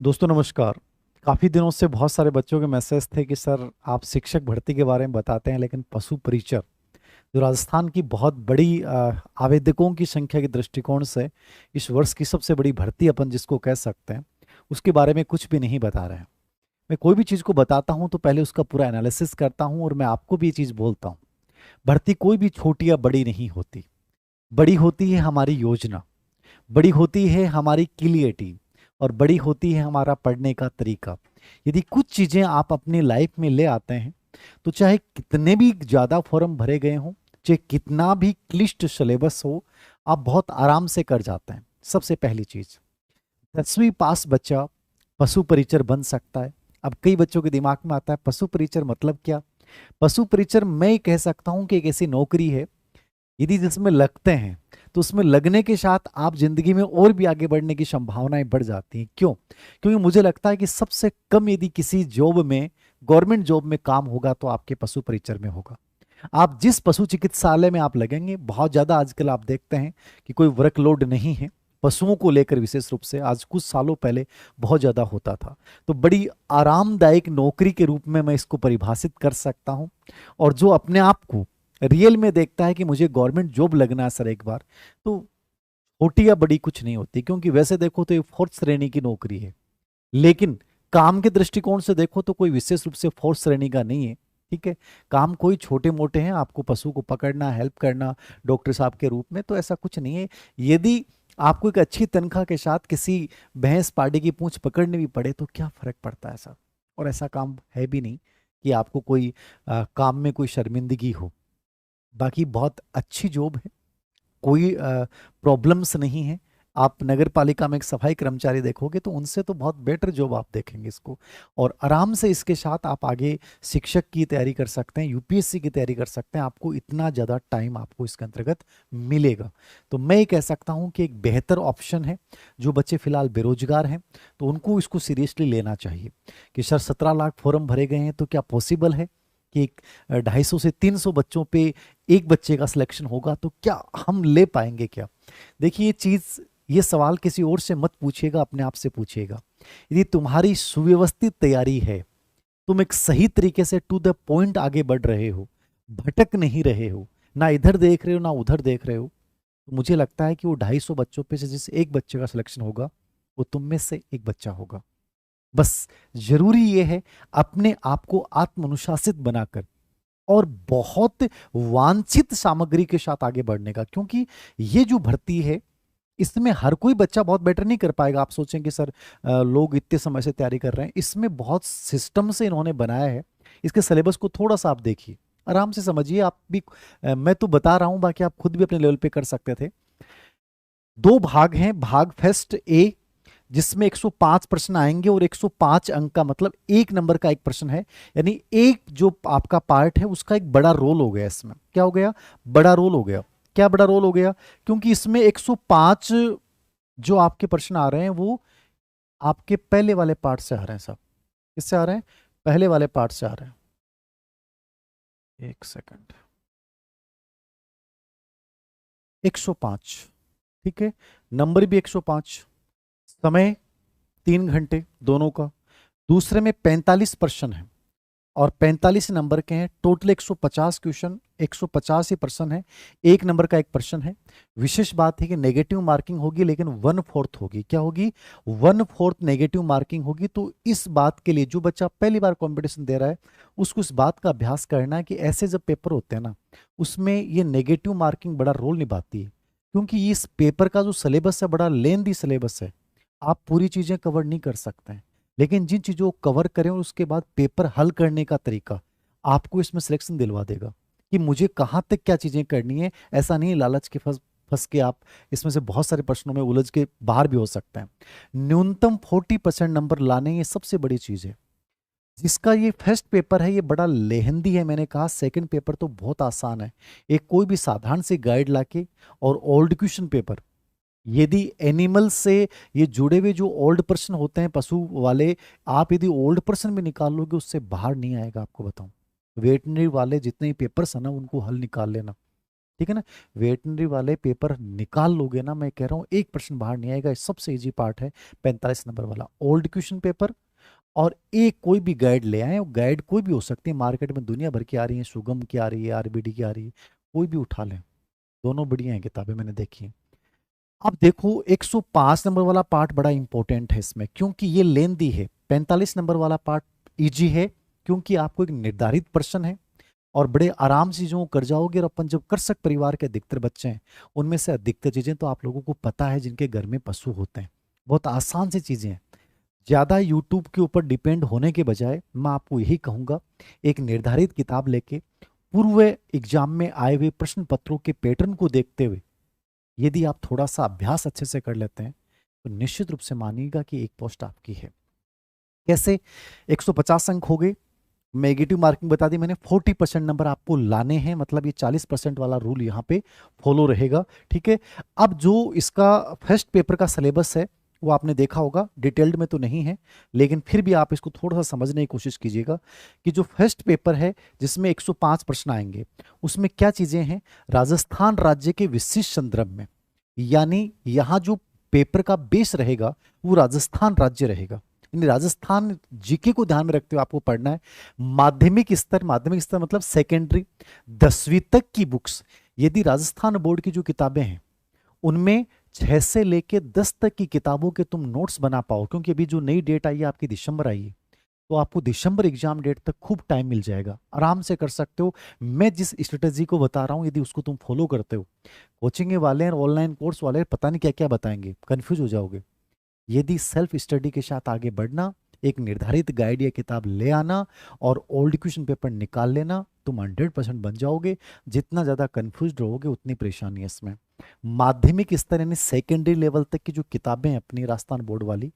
दोस्तों नमस्कार। काफ़ी दिनों से बहुत सारे बच्चों के मैसेज थे कि सर आप शिक्षक भर्ती के बारे में बताते हैं, लेकिन पशु परिचर जो राजस्थान की बहुत बड़ी आवेदकों की संख्या के दृष्टिकोण से इस वर्ष की सबसे बड़ी भर्ती अपन जिसको कह सकते हैं, उसके बारे में कुछ भी नहीं बता रहे हैं। मैं कोई भी चीज़ को बताता हूं तो पहले उसका पूरा एनालिसिस करता हूं और मैं आपको भी ये चीज़ बोलता हूं। भर्ती कोई भी छोटी या बड़ी नहीं होती। बड़ी होती है हमारी योजना, बड़ी होती है हमारी क्लियरिटी, और बड़ी होती है हमारा पढ़ने का तरीका। यदि कुछ चीज़ें आप अपनी लाइफ में ले आते हैं तो चाहे कितने भी ज़्यादा फॉर्म भरे गए हों, चाहे कितना भी क्लिष्ट सिलेबस हो, आप बहुत आराम से कर जाते हैं। सबसे पहली चीज़, 10वीं पास बच्चा पशु परिचर बन सकता है। अब कई बच्चों के दिमाग में आता है पशु परिचर मतलब क्या। पशु परिचर मैं कह सकता हूं कि एक ऐसी नौकरी है, यदि जिसमें लगते हैं तो उसमें लगने के साथ आप जिंदगी में और भी आगे बढ़ने की संभावनाएं बढ़ जाती हैं। क्यों? क्योंकि मुझे लगता है कि सबसे कम यदि किसी जॉब में, गवर्नमेंट जॉब में काम होगा तो आपके पशु परिचर में होगा। आप जिस पशु चिकित्सालय में आप लगेंगे, बहुत ज्यादा आजकल आप देखते हैं कि कोई वर्कलोड नहीं है पशुओं को लेकर, विशेष रूप से आज कुछ सालों पहले बहुत ज्यादा होता था। तो बड़ी आरामदायक नौकरी के रूप में मैं इसको परिभाषित कर सकता हूं। और जो अपने आप को रियल में देखता है कि मुझे गवर्नमेंट जॉब लगना है सर एक बार, तो छोटी या बड़ी कुछ नहीं होती, क्योंकि वैसे देखो तो ये फोर्थ श्रेणी की नौकरी है। लेकिन काम के दृष्टिकोण से देखो तो कोई विशेष रूप से फोर्थ श्रेणी का नहीं है। ठीक है, काम कोई छोटे मोटे हैं, आपको पशु को पकड़ना, हेल्प करना डॉक्टर साहब के रूप में, तो ऐसा कुछ नहीं है। यदि आपको एक अच्छी तनख्वाह के साथ किसी भैंस पार्टी की पूंछ पकड़नी भी पड़े तो क्या फर्क पड़ता है सर। और ऐसा काम है भी नहीं कि आपको कोई काम में कोई शर्मिंदगी हो। बाकी बहुत अच्छी जॉब है, कोई प्रॉब्लम्स नहीं है। आप नगर पालिका में एक सफाई कर्मचारी देखोगे तो उनसे तो बहुत बेटर जॉब आप देखेंगे इसको। और आराम से इसके साथ आप आगे शिक्षक की तैयारी कर सकते हैं, यूपीएससी की तैयारी कर सकते हैं। आपको इतना ज़्यादा टाइम आपको इसके अंतर्गत मिलेगा। तो मैं ये कह सकता हूँ कि एक बेहतर ऑप्शन है। जो बच्चे फिलहाल बेरोजगार हैं तो उनको इसको सीरियसली लेना चाहिए कि सर 17 लाख फॉर्म भरे गए हैं तो क्या पॉसिबल है कि 250 से 300 बच्चों पे एक बच्चे का सिलेक्शन होगा, तो क्या हम ले पाएंगे क्या। देखिए ये चीज, ये सवाल किसी और से मत पूछिएगा, अपने आप से पूछिएगा। यदि तुम्हारी सुव्यवस्थित तैयारी है, तुम एक सही तरीके से टू द पॉइंट आगे बढ़ रहे हो, भटक नहीं रहे हो, ना इधर देख रहे हो ना उधर देख रहे हो, तो मुझे लगता है कि वो 250 बच्चों पे से जिस एक बच्चे का सिलेक्शन होगा वो तुम में से एक बच्चा होगा। बस जरूरी ये है अपने आप को आत्म अनुशासित बनाकर और बहुत वांछित सामग्री के साथ आगे बढ़ने का। क्योंकि ये जो भर्ती है इसमें हर कोई बच्चा बहुत बेटर नहीं कर पाएगा। आप सोचें कि सर लोग इतने समय से तैयारी कर रहे हैं, इसमें बहुत सिस्टम से इन्होंने बनाया है। इसके सिलेबस को थोड़ा सा आप देखिए, आराम से समझिए आप भी। मैं तो बता रहा हूं, बाकी आप खुद भी अपने लेवल पे कर सकते थे। दो भाग हैं, भाग फर्स्ट ए जिसमें 105 प्रश्न आएंगे और 105 अंक का मतलब एक नंबर का एक प्रश्न है। यानी एक जो आपका पार्ट है उसका एक बड़ा रोल हो गया इसमें। क्या हो गया? बड़ा रोल हो गया। क्या बड़ा रोल हो गया? क्योंकि इसमें 105 जो आपके प्रश्न आ रहे हैं वो आपके पहले वाले पार्ट से आ रहे हैं साहब। किससे आ रहे हैं? पहले वाले पार्ट से आ रहे हैं। एक सेकंड। 105। ठीक है, नंबर भी 105, समय 3 घंटे दोनों का। दूसरे में 45 प्रश्न है और 45 नंबर के हैं। टोटल 150 क्वेश्चन, 150 ही प्रश्न है, एक नंबर का एक प्रश्न है। विशेष बात है कि नेगेटिव मार्किंग होगी, लेकिन 1/4 होगी। क्या होगी? 1/4 नेगेटिव मार्किंग होगी। तो इस बात के लिए जो बच्चा पहली बार कंपटीशन दे रहा है उसको इस बात का अभ्यास करना है कि ऐसे जब पेपर होते हैं ना, उसमें ये नेगेटिव मार्किंग बड़ा रोल निभाती है। क्योंकि इस पेपर का जो सिलेबस है बड़ा लेंदी सिलेबस है, आप पूरी चीजें कवर नहीं कर सकते हैं। लेकिन जिन चीजों को कवर करें और उसके बाद पेपर हल करने का तरीका आपको इसमें सिलेक्शन दिलवा देगा कि मुझे कहाँ तक क्या चीजें करनी है। ऐसा नहीं है लालच के फंस फंस के आप इसमें से बहुत सारे प्रश्नों में उलझ के बाहर भी हो सकते हैं। न्यूनतम 40% नंबर लाने, ये सबसे बड़ी चीज है। जिसका ये फर्स्ट पेपर है ये बड़ा लेहंदी है, मैंने कहा सेकंड पेपर तो बहुत आसान है। एक कोई भी साधारण सी गाइड लाके और ओल्ड क्वेश्चन पेपर, यदि एनिमल से ये जुड़े हुए जो ओल्ड पर्सन होते हैं पशु वाले, आप यदि ओल्ड पर्सन में निकाल लोगे उससे बाहर नहीं आएगा। आपको बताऊं, वेटनरी वाले जितने पेपर्स है ना उनको हल निकाल लेना। ठीक है ना। वेटनरी वाले पेपर निकाल लोगे ना, मैं कह रहा हूँ 1% बाहर नहीं आएगा। सबसे इजी पार्ट है 45 नंबर वाला ओल्ड क्वेश्चन पेपर। और एक कोई भी गाइड ले आए, वो गाइड कोई भी हो सकती है, मार्केट में दुनिया भर की आ रही है, सुगम की आ रही है, आरबीडी की आ रही है, कोई भी उठा लें, दोनों बढ़िया हैं किताबें, मैंने देखी हैं। अब देखो 105 नंबर वाला पार्ट बड़ा इंपॉर्टेंट है इसमें, क्योंकि ये लेंदी है। 45 नंबर वाला पार्ट इजी है, क्योंकि आपको एक निर्धारित प्रश्न है और बड़े आराम से चीजों को कर जाओगे। और अपन जब कृषक परिवार के अधिकतर बच्चे हैं, उनमें से अधिकतर चीजें तो आप लोगों को पता है, जिनके घर में पशु होते हैं। बहुत आसान सी चीजें हैं। ज्यादा यूट्यूब के ऊपर डिपेंड होने के बजाय मैं आपको यही कहूंगा, एक निर्धारित किताब लेके पूर्व एग्जाम में आए हुए प्रश्न पत्रों के पैटर्न को देखते हुए यदि आप थोड़ा सा अभ्यास अच्छे से कर लेते हैं, तो निश्चित रूप से मानिएगा कि एक पोस्ट आपकी है। कैसे? 150 अंक हो गए, नेगेटिव मार्किंग बता दी मैंने, 40% नंबर आपको लाने हैं, मतलब ये 40% वाला रूल यहाँ पे फॉलो रहेगा। ठीक है। अब जो इसका फर्स्ट पेपर का सिलेबस है वो आपने देखा होगा, डिटेल्ड में तो नहीं है, लेकिन फिर भी आप इसको थोड़ा सा समझने की कोशिश कीजिएगा कि जो फर्स्ट पेपर है जिसमें 105 प्रश्न आएंगे, उसमें क्या चीजें हैं। राजस्थान राज्य के विशिष्ट संदर्भ में, यानी यहाँ जो पेपर का बेस रहेगा वो राजस्थान राज्य रहेगा, यानी राजस्थान जीके को ध्यान में रखते हुए आपको पढ़ना है। माध्यमिक स्तर मतलब सेकेंडरी 10वीं तक की बुक्स, यदि राजस्थान बोर्ड की जो किताबें हैं उनमें 6 से लेके 10 तक की किताबों के तुम नोट्स बना पाओ, क्योंकि अभी जो नई डेट आई है आपकी दिसंबर आई है, तो आपको दिसंबर एग्जाम डेट तक खूब टाइम मिल जाएगा, आराम से कर सकते हो। मैं जिस स्ट्रेटेजी को बता रहा हूं, यदि उसको तुम फॉलो करते हो, कोचिंग वाले हैं, ऑनलाइन कोर्स वाले पता नहीं क्या क्या बताएंगे, कंफ्यूज हो जाओगे। यदि सेल्फ स्टडी के साथ आगे बढ़ना, एक निर्धारित गाइड या किताब ले आना और ओल्ड क्वेश्चन पेपर निकाल लेना, तुम 100% बन जाओगे। जितना ज़्यादा कंफ्यूज रहोगे उतनी परेशानी है इसमें। माध्यमिक स्तर यानी सेकेंडरी लेवल तक की जो किताबें हैं अपनी राजस्थान बोर्ड वाली,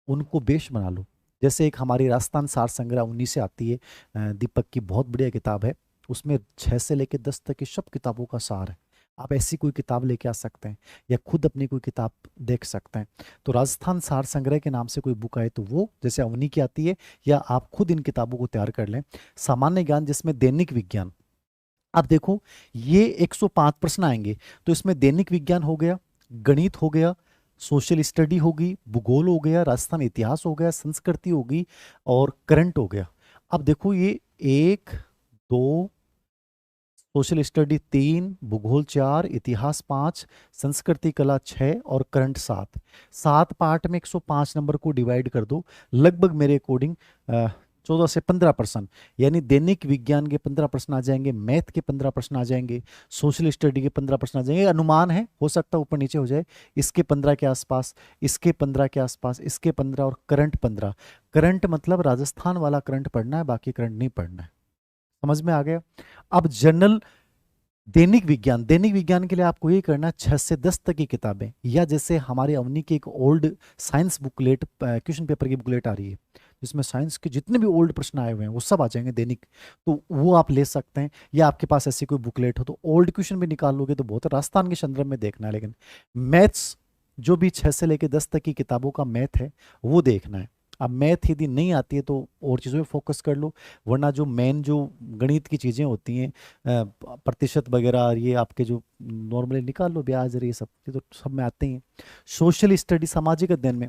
उनको बेस बना लो। जैसे एक हमारी राजस्थान सार संग्रह 19 से आती है, दीपक की बहुत बढ़िया किताब है, उसमें 6 से लेकर 10 तक की सब किताबों का सार है। आप ऐसी कोई किताब लेके आ सकते हैं या खुद अपनी कोई किताब देख सकते हैं। तो राजस्थान सार संग्रह के नाम से कोई बुक आए तो वो, जैसे अवनी की आती है, या आप खुद इन किताबों को तैयार कर लें। सामान्य ज्ञान जिसमें दैनिक विज्ञान, अब देखो ये 105 प्रश्न आएंगे, तो इसमें दैनिक विज्ञान हो गया, गणित हो गया, सोशल स्टडी होगी, भूगोल हो गया, राजस्थान इतिहास हो गया, संस्कृति होगी और करंट हो गया। अब देखो ये 1 2, सोशल स्टडी 3, भूगोल 4, इतिहास 5, संस्कृति कला 6 और करंट 7। 7 पार्ट में 105 नंबर को डिवाइड कर दो, लगभग मेरे अकॉर्डिंग 14 से 15%, यानी दैनिक विज्ञान के 15 प्रश्न आ जाएंगे, मैथ के 15 प्रश्न आ जाएंगे, सोशल स्टडी के 15 प्रश्न आ जाएंगे। अनुमान है, हो सकता है ऊपर नीचे हो जाए, इसके 15 के आसपास, इसके 15 के आसपास, इसके 15 और करंट 15। करंट मतलब राजस्थान वाला करंट पढ़ना है, बाकी करंट नहीं पढ़ना है। समझ में आ गया? अब जनरल दैनिक विज्ञान के लिए आपको ये करना है 6 से 10 तक की किताबें, या जैसे हमारे अवनी की एक old science booklet, question paper की बुकलेट आ रही है, जिसमें साइंस के जितने भी ओल्ड प्रश्न आए हुए हैं वो सब आ जाएंगे दैनिक, तो वो आप ले सकते हैं। या आपके पास ऐसी कोई बुकलेट हो तो ओल्ड क्वेश्चन भी निकाल लोगे तो बहुत है। राजस्थान के संदर्भ में देखना है, लेकिन मैथ्स जो भी 6 से लेकर 10 तक की किताबों का मैथ है वो देखना है। अब मैथ यदि नहीं आती है तो और चीज़ों पे फोकस कर लो, वरना जो मेन जो गणित की चीज़ें होती हैं, प्रतिशत वगैरह, ये आपके जो नॉर्मली निकाल लो, ब्याज ये सब, ये तो सब में आते ही हैं। सोशल स्टडी सामाजिक अध्ययन में,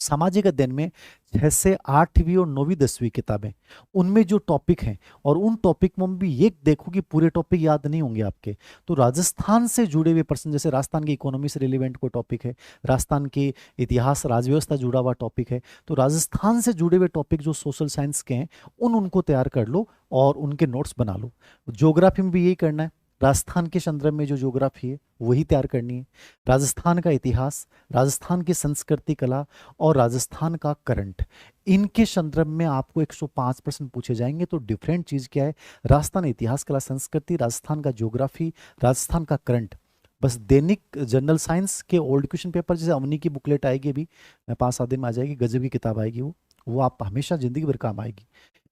सामाजिक अध्ययन में 6 से 8वीं और 9वीं 10वीं किताबें, उनमें जो टॉपिक हैं, और उन टॉपिक में भी ये देखो कि पूरे टॉपिक याद नहीं होंगे आपके, तो राजस्थान से जुड़े हुए पर्सन, जैसे राजस्थान की इकोनॉमी से रिलेवेंट कोई टॉपिक है, राजस्थान के इतिहास राजव्यवस्था जुड़ा हुआ टॉपिक है, तो राजस्थान से जुड़े हुए टॉपिक जो सोशल साइंस के हैं उनको तैयार कर लो और उनके नोट्स बना लो। ज्योग्राफी में भी यही करना है, राजस्थान के संदर्भ में जो ज्योग्राफी है वही तैयार करनी है, राजस्थान का इतिहास, राजस्थान की संस्कृति कला और राजस्थान का करंट, इनके संदर्भ में आपको 105 प्रश्न पूछे जाएंगे। तो डिफरेंट चीज क्या है, राजस्थान इतिहास कला संस्कृति, राजस्थान का ज्योग्राफी, राजस्थान का करंट। बस दैनिक जनरल साइंस के ओल्ड क्वेश्चन पेपर, जैसे अवनी की बुकलेट आएगी अभी 5-7 दिन में आ जाएगी, गजब की किताब आएगी वो आप हमेशा जिंदगी भर काम आएगी।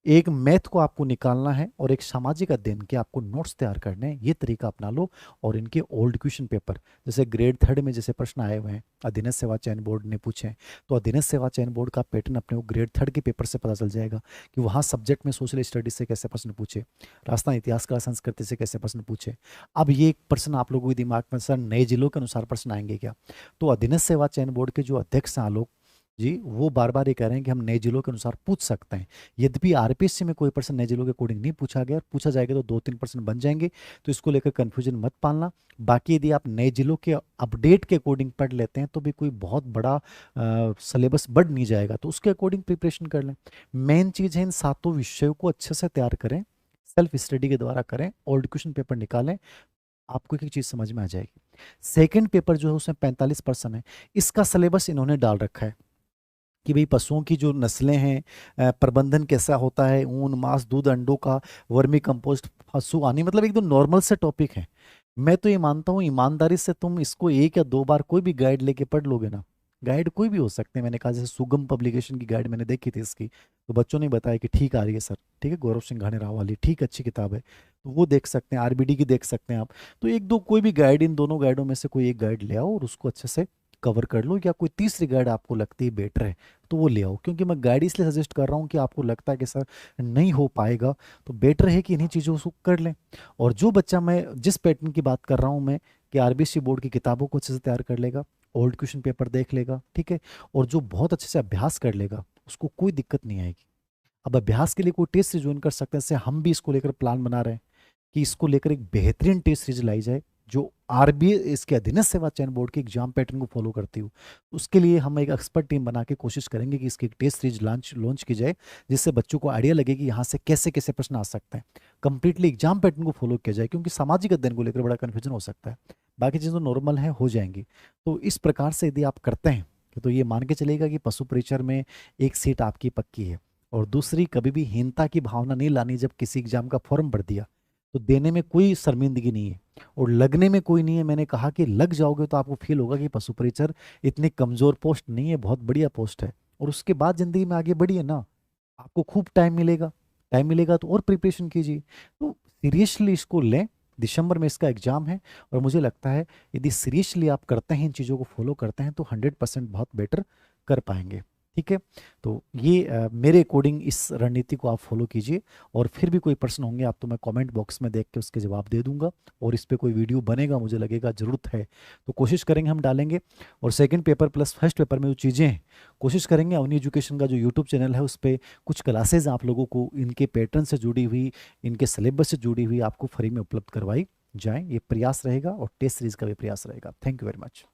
एक मैथ को आपको निकालना है और एक सामाजिक अध्ययन के आपको नोट्स तैयार करने हैं, ये तरीका अपना लो। और इनके ओल्ड क्वेश्चन पेपर, जैसे ग्रेड थर्ड में जैसे प्रश्न आए हुए हैं, अधीनस्थ सेवा चयन बोर्ड ने पूछे हैं, तो अधीनस्थ सेवा चयन बोर्ड का पैटर्न अपने को ग्रेड थर्ड के पेपर से पता चल जाएगा कि वहाँ सब्जेक्ट में सोशल स्टडीज से कैसे प्रश्न पूछे, राजस्थान इतिहास का संस्कृति से कैसे प्रश्न पूछे। अब ये एक प्रश्न आप लोगों के दिमाग में, सर नए जिलों के अनुसार प्रश्न आएंगे क्या? तो अधीनस्थ सेवा चयन बोर्ड के जो अध्यक्ष हैं आलोक जी, वो बार बार ये कह रहे हैं कि हम नए जिलों के अनुसार पूछ सकते हैं। यद्यपि आरपीएससी में कोई प्रश्न नए जिलों के अकॉर्डिंग नहीं पूछा गया, और पूछा जाएगा तो 2-3 प्रश्न बन जाएंगे, तो इसको लेकर कंफ्यूजन मत पालना। बाकी यदि आप नए जिलों के अपडेट के अकॉर्डिंग पढ़ लेते हैं तो भी कोई बहुत बड़ा सिलेबस बढ़ नहीं जाएगा, तो उसके अकॉर्डिंग प्रिपरेशन कर लें। मेन चीज़ है इन सातों विषयों को अच्छे से तैयार करें, सेल्फ स्टडी के द्वारा करें, ओल्ड क्वेश्चन पेपर निकालें, आपको एक एक चीज़ समझ में आ जाएगी। सेकेंड पेपर जो है उसमें 45 प्रश्न है, इसका सिलेबस इन्होंने डाल रखा है कि भाई पशुओं की जो नस्लें हैं, प्रबंधन कैसा होता है, ऊन मांस दूध अंडों का, वर्मी कंपोस्ट पशु आनी, मतलब एकदम नॉर्मल से टॉपिक है। मैं तो ये मानता हूँ ईमानदारी से तुम इसको 1 या 2 बार कोई भी गाइड लेके पढ़ लोगे ना, गाइड कोई भी हो सकते हैं, मैंने कहा जैसे सुगम पब्लिकेशन की गाइड मैंने देखी थी इसकी, तो बच्चों ने बताया कि ठीक आ रही है सर, ठीक है, गौरव सिंह घाणेराव वाली ठीक अच्छी किताब है, तो वो देख सकते हैं, आरबीडी की देख सकते हैं आप। तो 1-2 कोई भी गाइड, इन दोनों गाइडों में से कोई एक गाइड ले आओ और उसको अच्छे से कवर कर लो, या कोई तीसरी गाइड आपको लगती है बेटर है तो वो ले आओ। क्योंकि मैं गाइड इसलिए सजेस्ट कर रहा हूँ कि आपको लगता है कि सर नहीं हो पाएगा, तो बेटर है कि इन्हीं चीज़ों को कर लें। और जो बच्चा, मैं जिस पैटर्न की बात कर रहा हूँ मैं, कि आरबीएससी बोर्ड की किताबों को अच्छे से तैयार कर लेगा, ओल्ड क्वेश्चन पेपर देख लेगा, ठीक है, और जो बहुत अच्छे से अभ्यास कर लेगा उसको कोई दिक्कत नहीं आएगी। अब अभ्यास के लिए कोई टेस्ट सीरीज ज्वाइन कर सकते हैं, जैसे हम भी इसको लेकर प्लान बना रहे हैं कि इसको लेकर एक बेहतरीन टेस्ट सीरीज लाई जाए जो आरबीए इसके अधीनस्थ सेवा चयन बोर्ड के एग्जाम पैटर्न को फॉलो करती हो। उसके लिए हम एक एक्सपर्ट टीम बना के कोशिश करेंगे कि इसकी एक टेस्ट सीरीज लॉन्च की जाए, जिससे बच्चों को आइडिया लगे कि यहाँ से कैसे कैसे प्रश्न आ सकते हैं, कंप्लीटली एग्जाम पैटर्न को फॉलो किया जाए, क्योंकि सामाजिक अध्ययन को लेकर बड़ा कन्फ्यूजन हो सकता है। बाकी चीज़ें नॉर्मल है, हो जाएंगी। तो इस प्रकार से यदि आप करते हैं तो ये मान के चलेगा कि पशु परिचर में एक सीट आपकी पक्की है। और दूसरी, कभी भी हीनता की भावना नहीं लानी, जब किसी एग्जाम का फॉर्म भर दिया तो देने में कोई शर्मिंदगी नहीं है और लगने में कोई नहीं है। मैंने कहा कि लग जाओगे तो आपको फील होगा कि पशु परिचर इतनी कमजोर पोस्ट नहीं है, बहुत बढ़िया पोस्ट है, और उसके बाद जिंदगी में आगे बढ़िए ना, आपको खूब टाइम मिलेगा, टाइम मिलेगा तो और प्रिपरेशन कीजिए। तो सीरियसली इसको लें, दिसंबर में इसका एग्जाम है, और मुझे लगता है यदि सीरियसली आप करते हैं, इन चीज़ों को फॉलो करते हैं, तो 100% बहुत बेटर कर पाएंगे। ठीक है, तो ये मेरे अकॉर्डिंग इस रणनीति को आप फॉलो कीजिए। और फिर भी कोई प्रश्न होंगे आप तो मैं कमेंट बॉक्स में देख के उसके जवाब दे दूंगा, और इस पे कोई वीडियो बनेगा, मुझे लगेगा ज़रूरत है तो कोशिश करेंगे हम डालेंगे। और second paper plus first paper में जो चीज़ें हैं, कोशिश करेंगे अवनी एजुकेशन का जो यूट्यूब चैनल है उस पर कुछ क्लासेज आप लोगों को इनके पैटर्न से जुड़ी हुई, इनके सिलेबस से जुड़ी हुई आपको फ्री में उपलब्ध करवाई जाए, ये प्रयास रहेगा, और टेस्ट सीरीज का भी प्रयास रहेगा। Thank you very much.